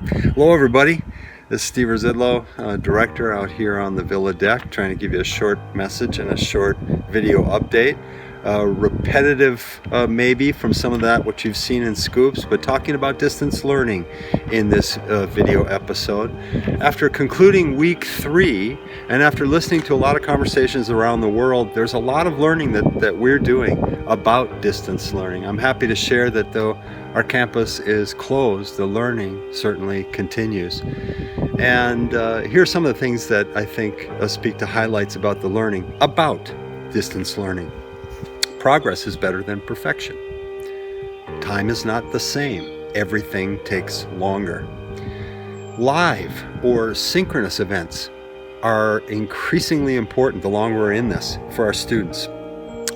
Hello everybody, this is Steve Zidlow, director out here on the Villa deck, trying to give you a short message and a short video update. Repetitive maybe from some of that what you've seen in Scoops, but talking about distance learning in this video episode. After concluding week 3 and after listening to a lot of conversations around the world, there's a lot of learning that we're doing about distance learning. I'm happy to share that though our campus is closed, the learning certainly continues. And here are some of the things that I think speak to highlights about the learning about distance learning. Progress is better than perfection. Time is not the same. Everything takes longer. Live or synchronous events are increasingly important the longer we're in this for our students.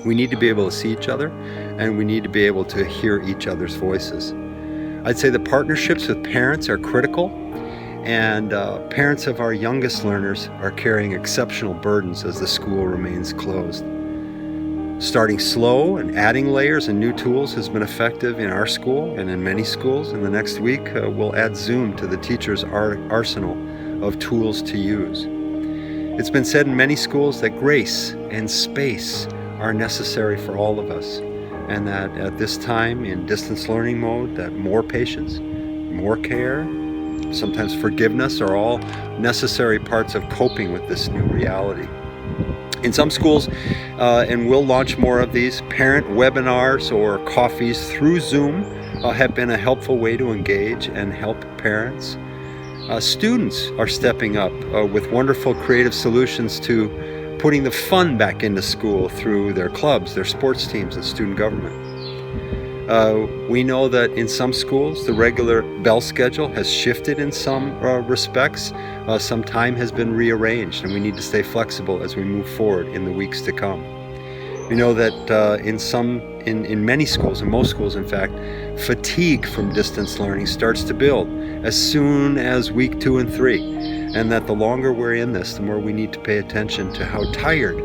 We need to be able to see each other, and we need to be able to hear each other's voices. I'd say the partnerships with parents are critical, and parents of our youngest learners are carrying exceptional burdens as the school remains closed. Starting slow and adding layers and new tools has been effective in our school and in many schools. In the next week, we'll add Zoom to the teacher's arsenal of tools to use. It's been said in many schools that grace and space are necessary for all of us, and that at this time in distance learning mode, that more patience, more care, sometimes forgiveness are all necessary parts of coping with this new reality. In some schools, and we'll launch more of these, parent webinars or coffees through Zoom have been a helpful way to engage and help parents. Students are stepping up with wonderful creative solutions to putting the fun back into school through their clubs, their sports teams, and student government. We know that in some schools, the regular bell schedule has shifted in some respects. Some time has been rearranged, and we need to stay flexible as we move forward in the weeks to come. We know that in many schools, in most schools in fact, fatigue from distance learning starts to build as soon as week 2 and 3, and that the longer we're in this, the more we need to pay attention to how tired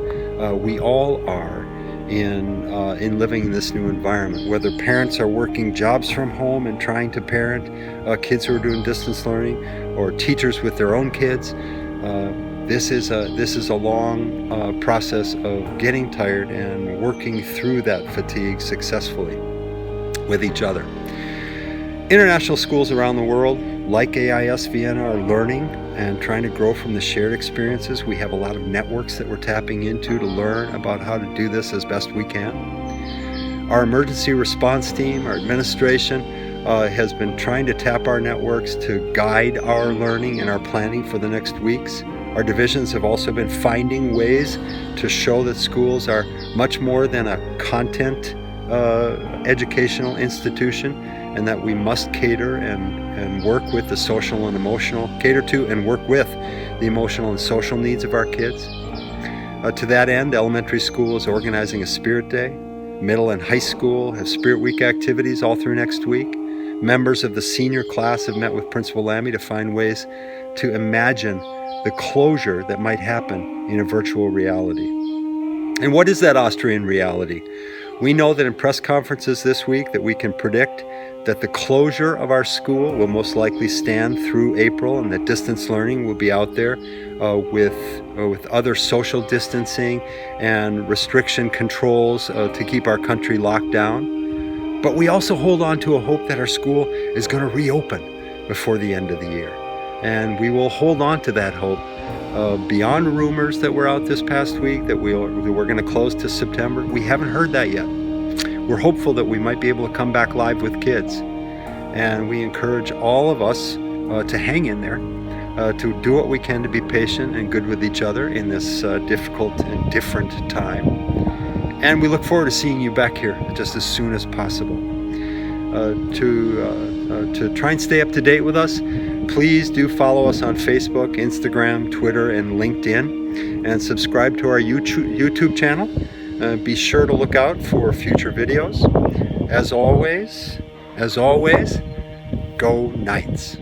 we all are in living in this new environment. Whether parents are working jobs from home and trying to parent kids who are doing distance learning, or teachers with their own kids, this is a long process of getting tired and working through that fatigue successfully with each other. International schools around the world, like AIS Vienna, are learning and trying to grow from the shared experiences. We have a lot of networks that we're tapping into to learn about how to do this as best we can. Our emergency response team, our administration, has been trying to tap our networks to guide our learning and our planning for the next weeks. Our divisions have also been finding ways to show that schools are much more than a content educational institution, and that we must cater and work with the social and emotional, cater to and work with the emotional and social needs of our kids. To that end, elementary school is organizing a Spirit Day. Middle and high school have Spirit Week activities all through next week. Members of the senior class have met with Principal Lammy to find ways to imagine the closure that might happen in a virtual reality. And what is that Austrian reality? We know that in press conferences this week that we can predict that the closure of our school will most likely stand through April, and that distance learning will be out there with other social distancing and restriction controls to keep our country locked down. But we also hold on to a hope that our school is going to reopen before the end of the year. And we will hold on to that hope beyond rumors that were out this past week that we're going to close to September. We haven't heard that yet. We're hopeful that we might be able to come back live with kids. And we encourage all of us to hang in there, to do what we can to be patient and good with each other in this difficult and different time. And we look forward to seeing you back here just as soon as possible. To try and stay up to date with us, please do follow us on Facebook, Instagram, Twitter, and LinkedIn, and subscribe to our YouTube channel. Be sure to look out for future videos. As always, go Knights.